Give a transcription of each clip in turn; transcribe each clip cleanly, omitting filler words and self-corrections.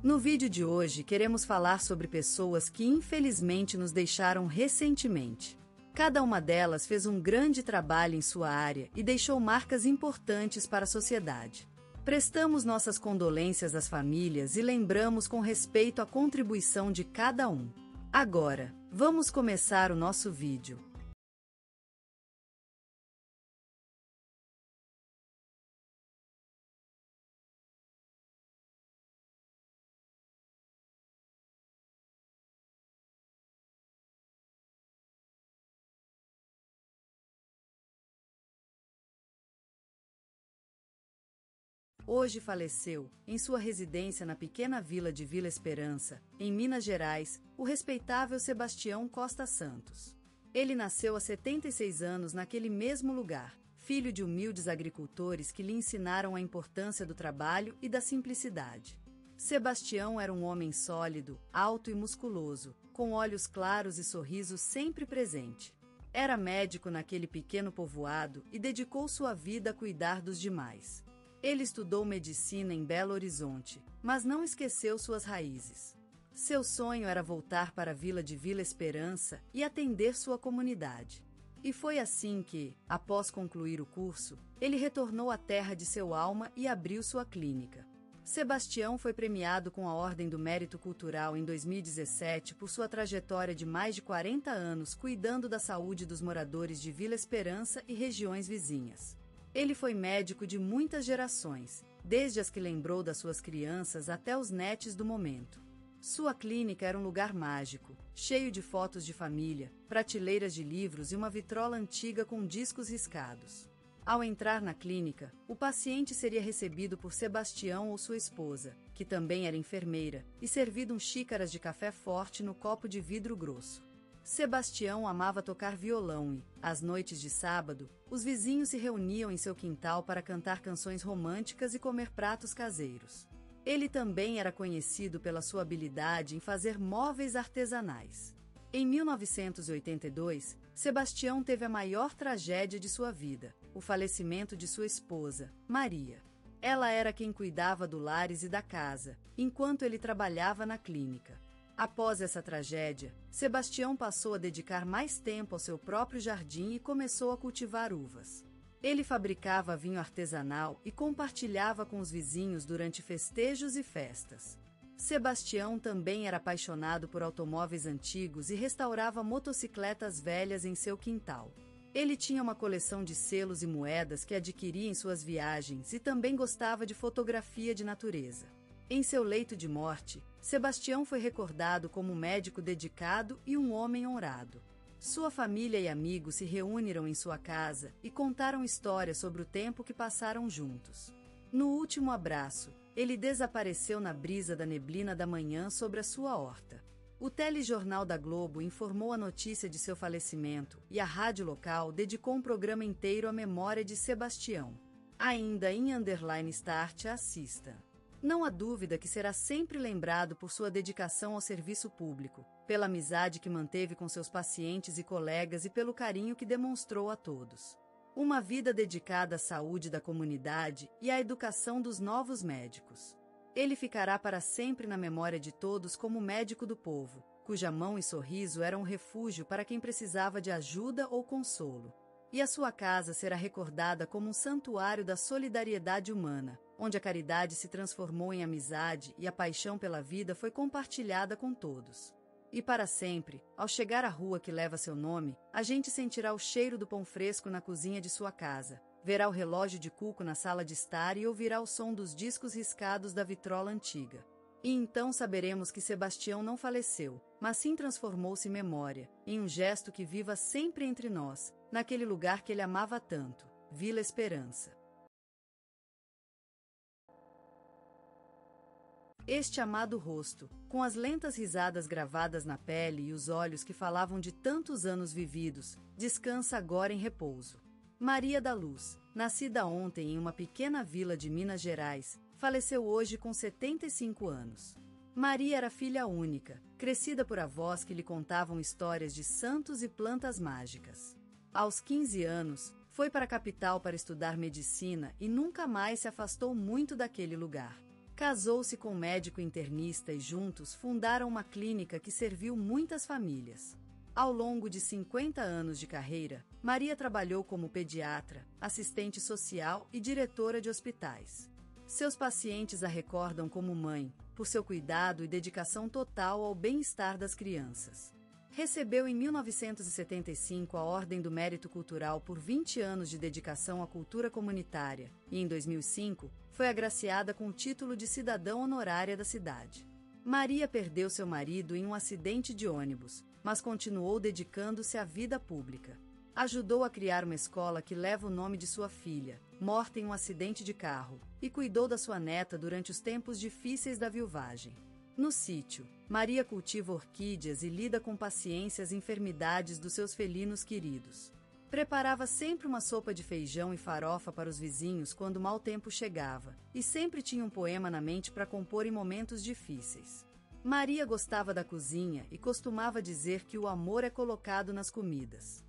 No vídeo de hoje queremos falar sobre pessoas que infelizmente nos deixaram recentemente. Cada uma delas fez um grande trabalho em sua área e deixou marcas importantes para a sociedade. Prestamos nossas condolências às famílias e lembramos com respeito a contribuição de cada um. Agora, vamos começar o nosso vídeo. Hoje faleceu, em sua residência na pequena vila de Vila Esperança, em Minas Gerais, o respeitável Sebastião Costa Santos. Ele nasceu há 76 anos naquele mesmo lugar, filho de humildes agricultores que lhe ensinaram a importância do trabalho e da simplicidade. Sebastião era um homem sólido, alto e musculoso, com olhos claros e sorriso sempre presente. Era médico naquele pequeno povoado e dedicou sua vida a cuidar dos demais. Ele estudou medicina em Belo Horizonte, mas não esqueceu suas raízes. Seu sonho era voltar para a vila de Vila Esperança e atender sua comunidade. E foi assim que, após concluir o curso, ele retornou à terra de seu alma e abriu sua clínica. Sebastião foi premiado com a Ordem do Mérito Cultural em 2017 por sua trajetória de mais de 40 anos cuidando da saúde dos moradores de Vila Esperança e regiões vizinhas. Ele foi médico de muitas gerações, desde as que lembrou das suas crianças até os netos do momento. Sua clínica era um lugar mágico, cheio de fotos de família, prateleiras de livros e uma vitrola antiga com discos riscados. Ao entrar na clínica, o paciente seria recebido por Sebastião ou sua esposa, que também era enfermeira, e servido xícaras de café forte no copo de vidro grosso. Sebastião amava tocar violão e, às noites de sábado, os vizinhos se reuniam em seu quintal para cantar canções românticas e comer pratos caseiros. Ele também era conhecido pela sua habilidade em fazer móveis artesanais. Em 1982, Sebastião teve a maior tragédia de sua vida, o falecimento de sua esposa, Maria. Ela era quem cuidava do lar e da casa, enquanto ele trabalhava na clínica. Após essa tragédia, Sebastião passou a dedicar mais tempo ao seu próprio jardim e começou a cultivar uvas. Ele fabricava vinho artesanal e compartilhava com os vizinhos durante festejos e festas. Sebastião também era apaixonado por automóveis antigos e restaurava motocicletas velhas em seu quintal. Ele tinha uma coleção de selos e moedas que adquiria em suas viagens e também gostava de fotografia de natureza. Em seu leito de morte, Sebastião foi recordado como um médico dedicado e um homem honrado. Sua família e amigos se reuniram em sua casa e contaram histórias sobre o tempo que passaram juntos. No último abraço, ele desapareceu na brisa da neblina da manhã sobre a sua horta. O telejornal da Globo informou a notícia de seu falecimento e a rádio local dedicou um programa inteiro à memória de Sebastião. Ainda em _start, assista. Não há dúvida que será sempre lembrado por sua dedicação ao serviço público, pela amizade que manteve com seus pacientes e colegas e pelo carinho que demonstrou a todos. Uma vida dedicada à saúde da comunidade e à educação dos novos médicos. Ele ficará para sempre na memória de todos como médico do povo, cuja mão e sorriso eram um refúgio para quem precisava de ajuda ou consolo. E a sua casa será recordada como um santuário da solidariedade humana, onde a caridade se transformou em amizade e a paixão pela vida foi compartilhada com todos. E para sempre, ao chegar à rua que leva seu nome, a gente sentirá o cheiro do pão fresco na cozinha de sua casa, verá o relógio de cuco na sala de estar e ouvirá o som dos discos riscados da vitrola antiga. E então saberemos que Sebastião não faleceu, mas sim transformou-se em memória, em um gesto que viva sempre entre nós, naquele lugar que ele amava tanto, Vila Esperança. Este amado rosto, com as lentas risadas gravadas na pele e os olhos que falavam de tantos anos vividos, descansa agora em repouso. Maria da Luz, nascida ontem em uma pequena vila de Minas Gerais, faleceu hoje com 75 anos. Maria era filha única, crescida por avós que lhe contavam histórias de santos e plantas mágicas. Aos 15 anos, foi para a capital para estudar medicina e nunca mais se afastou muito daquele lugar. Casou-se com um médico internista e juntos fundaram uma clínica que serviu muitas famílias. Ao longo de 50 anos de carreira, Maria trabalhou como pediatra, assistente social e diretora de hospitais. Seus pacientes a recordam como mãe, por seu cuidado e dedicação total ao bem-estar das crianças. Recebeu em 1975 a Ordem do Mérito Cultural por 20 anos de dedicação à cultura comunitária e, em 2005, foi agraciada com o título de cidadã honorária da cidade. Maria perdeu seu marido em um acidente de ônibus, mas continuou dedicando-se à vida pública. Ajudou a criar uma escola que leva o nome de sua filha, morta em um acidente de carro, e cuidou da sua neta durante os tempos difíceis da viuvagem. No sítio, Maria cultiva orquídeas e lida com paciência as enfermidades dos seus felinos queridos. Preparava sempre uma sopa de feijão e farofa para os vizinhos quando o mau tempo chegava, e sempre tinha um poema na mente para compor em momentos difíceis. Maria gostava da cozinha e costumava dizer que o amor é colocado nas comidas.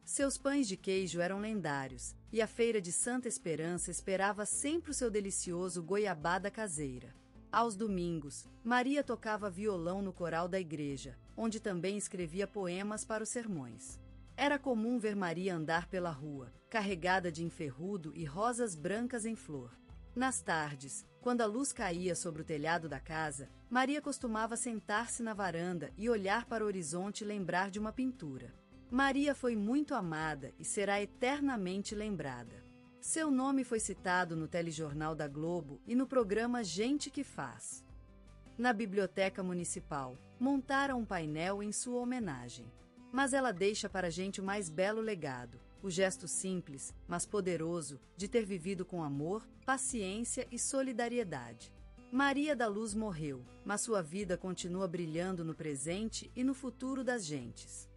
Seus pães de queijo eram lendários, e a feira de Santa Esperança esperava sempre o seu delicioso goiabada caseira. Aos domingos, Maria tocava violão no coral da igreja, onde também escrevia poemas para os sermões. Era comum ver Maria andar pela rua, carregada de enferrudo e rosas brancas em flor. Nas tardes, quando a luz caía sobre o telhado da casa, Maria costumava sentar-se na varanda e olhar para o horizonte e lembrar de uma pintura. Maria foi muito amada e será eternamente lembrada. Seu nome foi citado no telejornal da Globo e no programa Gente que Faz. Na Biblioteca Municipal, montaram um painel em sua homenagem. Mas ela deixa para a gente o mais belo legado, o gesto simples, mas poderoso, de ter vivido com amor, paciência e solidariedade. Maria da Luz morreu, mas sua vida continua brilhando no presente e no futuro das gentes.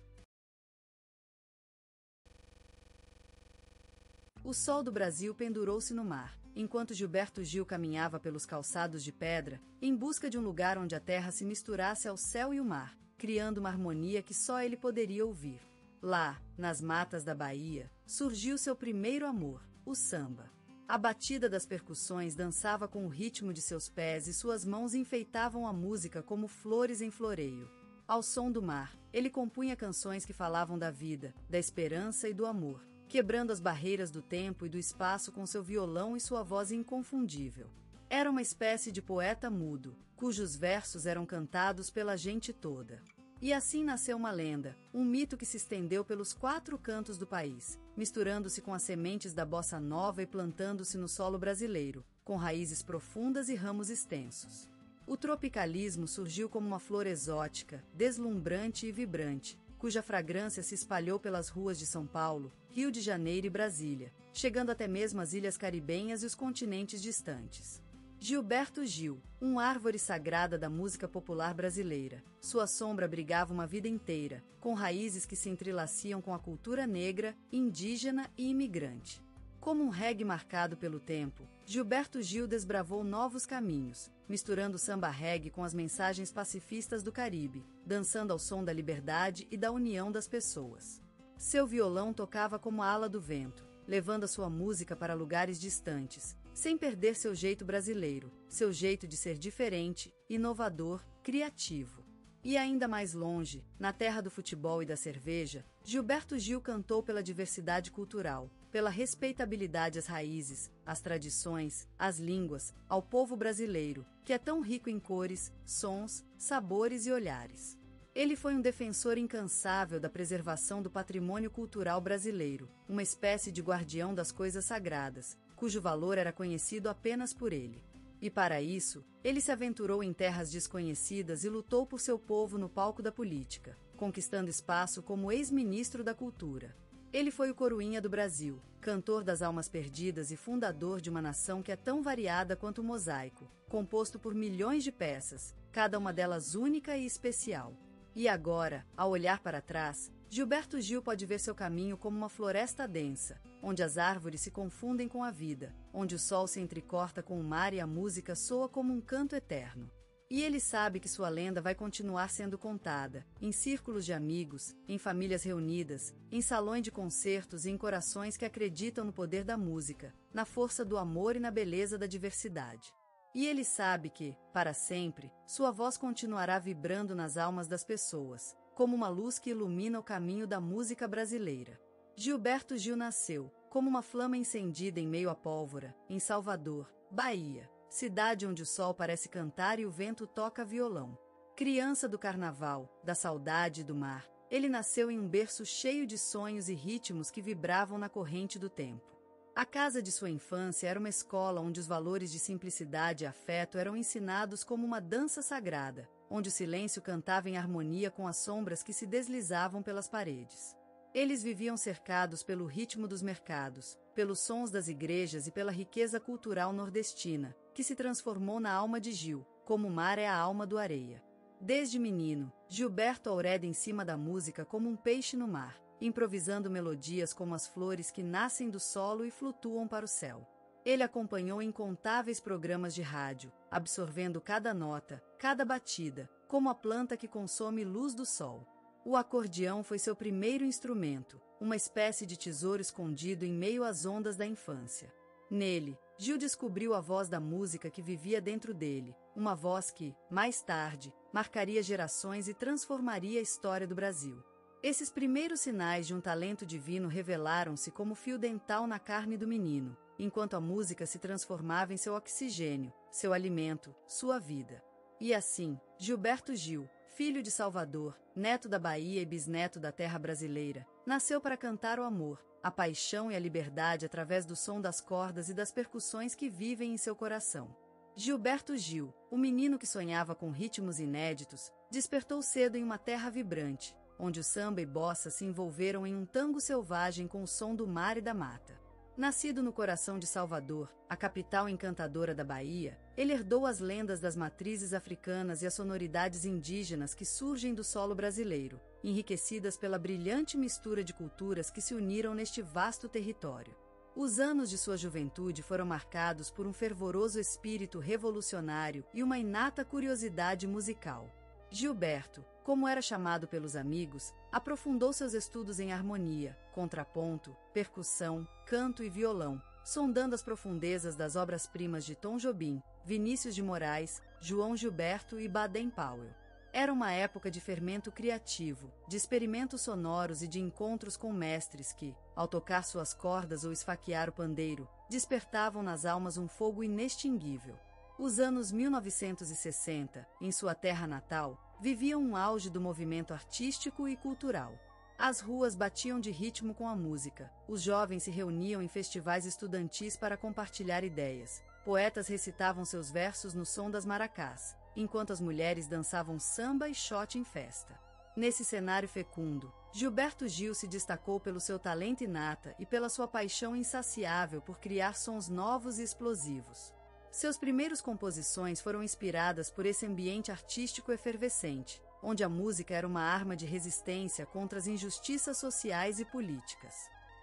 O sol do Brasil pendurou-se no mar, enquanto Gilberto Gil caminhava pelos calçados de pedra, em busca de um lugar onde a terra se misturasse ao céu e o mar, criando uma harmonia que só ele poderia ouvir. Lá, nas matas da Bahia, surgiu seu primeiro amor, o samba. A batida das percussões dançava com o ritmo de seus pés e suas mãos enfeitavam a música como flores em floreio. Ao som do mar, ele compunha canções que falavam da vida, da esperança e do amor, quebrando as barreiras do tempo e do espaço com seu violão e sua voz inconfundível. Era uma espécie de poeta mudo, cujos versos eram cantados pela gente toda. E assim nasceu uma lenda, um mito que se estendeu pelos 4 cantos do país, misturando-se com as sementes da bossa nova e plantando-se no solo brasileiro, com raízes profundas e ramos extensos. O tropicalismo surgiu como uma flor exótica, deslumbrante e vibrante, cuja fragrância se espalhou pelas ruas de São Paulo, Rio de Janeiro e Brasília, chegando até mesmo às ilhas caribenhas e os continentes distantes. Gilberto Gil, uma árvore sagrada da música popular brasileira, sua sombra abrigava uma vida inteira, com raízes que se entrelaciam com a cultura negra, indígena e imigrante. Como um reggae marcado pelo tempo, Gilberto Gil desbravou novos caminhos, misturando o samba reggae com as mensagens pacifistas do Caribe, dançando ao som da liberdade e da união das pessoas. Seu violão tocava como a ala do vento, levando a sua música para lugares distantes, sem perder seu jeito brasileiro, seu jeito de ser diferente, inovador, criativo. E ainda mais longe, na terra do futebol e da cerveja, Gilberto Gil cantou pela diversidade cultural, pela respeitabilidade às raízes, às tradições, às línguas, ao povo brasileiro, que é tão rico em cores, sons, sabores e olhares. Ele foi um defensor incansável da preservação do patrimônio cultural brasileiro, uma espécie de guardião das coisas sagradas, cujo valor era conhecido apenas por ele. E para isso, ele se aventurou em terras desconhecidas e lutou por seu povo no palco da política, conquistando espaço como ex-ministro da Cultura. Ele foi o coroinha do Brasil, cantor das almas perdidas e fundador de uma nação que é tão variada quanto o mosaico, composto por milhões de peças, cada uma delas única e especial. E agora, ao olhar para trás, Gilberto Gil pode ver seu caminho como uma floresta densa, onde as árvores se confundem com a vida, onde o sol se entrecorta com o mar e a música soa como um canto eterno. E ele sabe que sua lenda vai continuar sendo contada, em círculos de amigos, em famílias reunidas, em salões de concertos e em corações que acreditam no poder da música, na força do amor e na beleza da diversidade. E ele sabe que, para sempre, sua voz continuará vibrando nas almas das pessoas, como uma luz que ilumina o caminho da música brasileira. Gilberto Gil nasceu, como uma flama incendida em meio à pólvora, em Salvador, Bahia, cidade onde o sol parece cantar e o vento toca violão. Criança do carnaval, da saudade e do mar, ele nasceu em um berço cheio de sonhos e ritmos que vibravam na corrente do tempo. A casa de sua infância era uma escola onde os valores de simplicidade e afeto eram ensinados como uma dança sagrada, onde o silêncio cantava em harmonia com as sombras que se deslizavam pelas paredes. Eles viviam cercados pelo ritmo dos mercados, pelos sons das igrejas e pela riqueza cultural nordestina, que se transformou na alma de Gil, como o mar é a alma do areia. Desde menino, Gilberto aureda em cima da música como um peixe no mar, improvisando melodias como as flores que nascem do solo e flutuam para o céu. Ele acompanhou incontáveis programas de rádio, absorvendo cada nota, cada batida, como a planta que consome luz do sol. O acordeão foi seu primeiro instrumento, uma espécie de tesouro escondido em meio às ondas da infância. Nele, Gil descobriu a voz da música que vivia dentro dele, uma voz que, mais tarde, marcaria gerações e transformaria a história do Brasil. Esses primeiros sinais de um talento divino revelaram-se como fio dental na carne do menino, enquanto a música se transformava em seu oxigênio, seu alimento, sua vida. E assim, Gilberto Gil, filho de Salvador, neto da Bahia e bisneto da terra brasileira, nasceu para cantar o amor, a paixão e a liberdade através do som das cordas e das percussões que vivem em seu coração. Gilberto Gil, o menino que sonhava com ritmos inéditos, despertou cedo em uma terra vibrante, onde o samba e bossa se envolveram em um tango selvagem com o som do mar e da mata. Nascido no coração de Salvador, a capital encantadora da Bahia, ele herdou as lendas das matrizes africanas e as sonoridades indígenas que surgem do solo brasileiro, enriquecidas pela brilhante mistura de culturas que se uniram neste vasto território. Os anos de sua juventude foram marcados por um fervoroso espírito revolucionário e uma inata curiosidade musical. Gilberto, como era chamado pelos amigos, aprofundou seus estudos em harmonia, contraponto, percussão, canto e violão, sondando as profundezas das obras-primas de Tom Jobim, Vinícius de Moraes, João Gilberto e Baden-Powell. Era uma época de fermento criativo, de experimentos sonoros e de encontros com mestres que, ao tocar suas cordas ou esfaquear o pandeiro, despertavam nas almas um fogo inextinguível. Os anos 1960, em sua terra natal, viviam um auge do movimento artístico e cultural. As ruas batiam de ritmo com a música, os jovens se reuniam em festivais estudantis para compartilhar ideias, poetas recitavam seus versos no som das maracás, enquanto as mulheres dançavam samba e shot em festa. Nesse cenário fecundo, Gilberto Gil se destacou pelo seu talento inata e pela sua paixão insaciável por criar sons novos e explosivos. Seus primeiros composições foram inspiradas por esse ambiente artístico efervescente, onde a música era uma arma de resistência contra as injustiças sociais e políticas.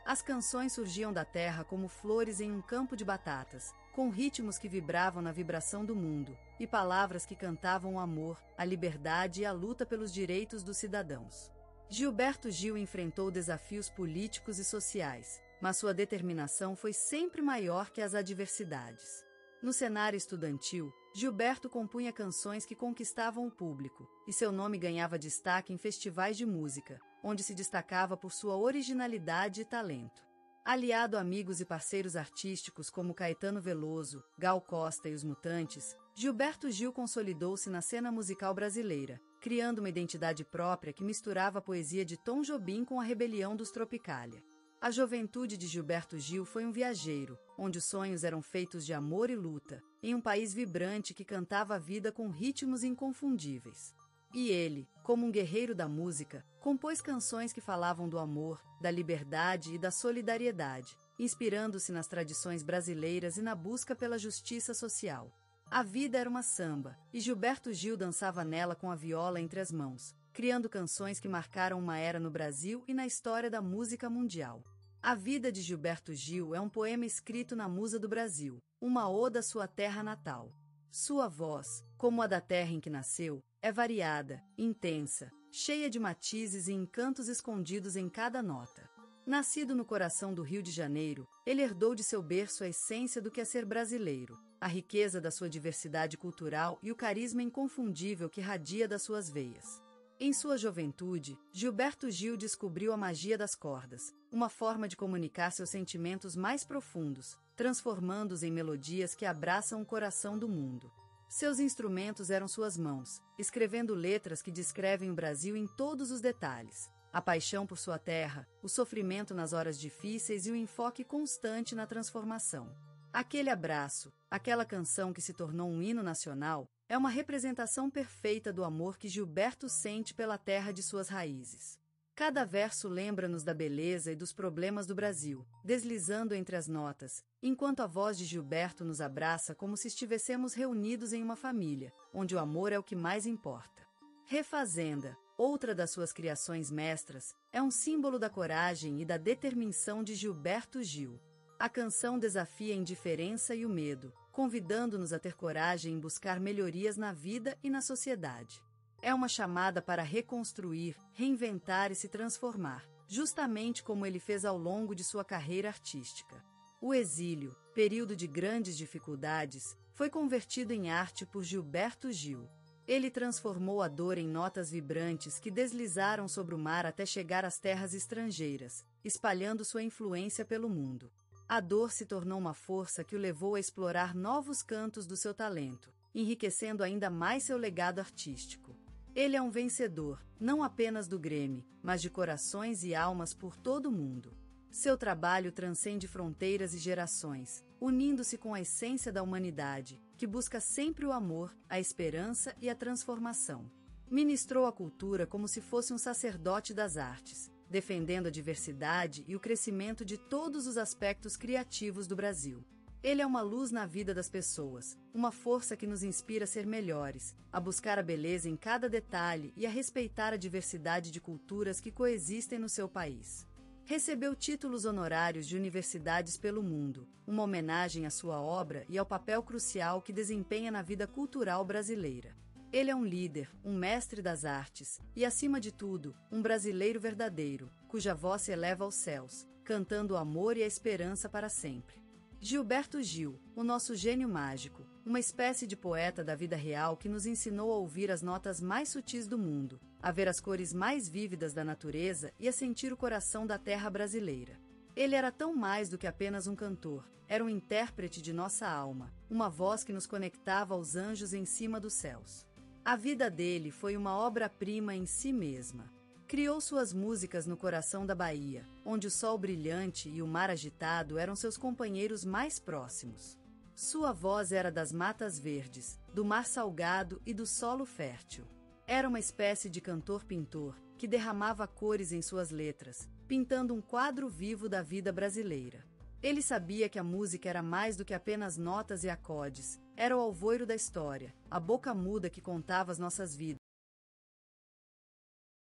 As canções surgiam da terra como flores em um campo de batatas, com ritmos que vibravam na vibração do mundo, e palavras que cantavam o amor, a liberdade e a luta pelos direitos dos cidadãos. Gilberto Gil enfrentou desafios políticos e sociais, mas sua determinação foi sempre maior que as adversidades. No cenário estudantil, Gilberto compunha canções que conquistavam o público, e seu nome ganhava destaque em festivais de música, onde se destacava por sua originalidade e talento. Aliado a amigos e parceiros artísticos como Caetano Veloso, Gal Costa e os Mutantes, Gilberto Gil consolidou-se na cena musical brasileira, criando uma identidade própria que misturava a poesia de Tom Jobim com a rebelião dos Tropicália. A juventude de Gilberto Gil foi um viajeiro, onde os sonhos eram feitos de amor e luta, em um país vibrante que cantava a vida com ritmos inconfundíveis. E ele, como um guerreiro da música, compôs canções que falavam do amor, da liberdade e da solidariedade, inspirando-se nas tradições brasileiras e na busca pela justiça social. A vida era uma samba, e Gilberto Gil dançava nela com a viola entre as mãos, criando canções que marcaram uma era no Brasil e na história da música mundial. A vida de Gilberto Gil é um poema escrito na musa do Brasil, uma oda à sua terra natal. Sua voz, como a da terra em que nasceu, é variada, intensa, cheia de matizes e encantos escondidos em cada nota. Nascido no coração do Rio de Janeiro, ele herdou de seu berço a essência do que é ser brasileiro, a riqueza da sua diversidade cultural e o carisma inconfundível que radia das suas veias. Em sua juventude, Gilberto Gil descobriu a magia das cordas, uma forma de comunicar seus sentimentos mais profundos, transformando-os em melodias que abraçam o coração do mundo. Seus instrumentos eram suas mãos, escrevendo letras que descrevem o Brasil em todos os detalhes. A paixão por sua terra, o sofrimento nas horas difíceis e o enfoque constante na transformação. Aquele abraço, aquela canção que se tornou um hino nacional, é uma representação perfeita do amor que Gilberto sente pela terra de suas raízes. Cada verso lembra-nos da beleza e dos problemas do Brasil, deslizando entre as notas, enquanto a voz de Gilberto nos abraça como se estivéssemos reunidos em uma família, onde o amor é o que mais importa. Refazenda, outra das suas criações mestras, é um símbolo da coragem e da determinação de Gilberto Gil. A canção desafia a indiferença e o medo, convidando-nos a ter coragem em buscar melhorias na vida e na sociedade. É uma chamada para reconstruir, reinventar e se transformar, justamente como ele fez ao longo de sua carreira artística. O exílio, período de grandes dificuldades, foi convertido em arte por Gilberto Gil. Ele transformou a dor em notas vibrantes que deslizaram sobre o mar até chegar às terras estrangeiras, espalhando sua influência pelo mundo. A dor se tornou uma força que o levou a explorar novos cantos do seu talento, enriquecendo ainda mais seu legado artístico. Ele é um vencedor, não apenas do Grêmio, mas de corações e almas por todo o mundo. Seu trabalho transcende fronteiras e gerações, unindo-se com a essência da humanidade, que busca sempre o amor, a esperança e a transformação. Ministrou a cultura como se fosse um sacerdote das artes, defendendo a diversidade e o crescimento de todos os aspectos criativos do Brasil. Ele é uma luz na vida das pessoas, uma força que nos inspira a ser melhores, a buscar a beleza em cada detalhe e a respeitar a diversidade de culturas que coexistem no seu país. Recebeu títulos honorários de universidades pelo mundo, uma homenagem à sua obra e ao papel crucial que desempenha na vida cultural brasileira. Ele é um líder, um mestre das artes e, acima de tudo, um brasileiro verdadeiro, cuja voz se eleva aos céus, cantando o amor e a esperança para sempre. Gilberto Gil, o nosso gênio mágico, uma espécie de poeta da vida real que nos ensinou a ouvir as notas mais sutis do mundo, a ver as cores mais vívidas da natureza e a sentir o coração da terra brasileira. Ele era tão mais do que apenas um cantor, era um intérprete de nossa alma, uma voz que nos conectava aos anjos em cima dos céus. A vida dele foi uma obra-prima em si mesma. Criou suas músicas no coração da Bahia, onde o sol brilhante e o mar agitado eram seus companheiros mais próximos. Sua voz era das matas verdes, do mar salgado e do solo fértil. Era uma espécie de cantor-pintor, que derramava cores em suas letras, pintando um quadro vivo da vida brasileira. Ele sabia que a música era mais do que apenas notas e acordes, era o alvoeiro da história, a boca muda que contava as nossas vidas.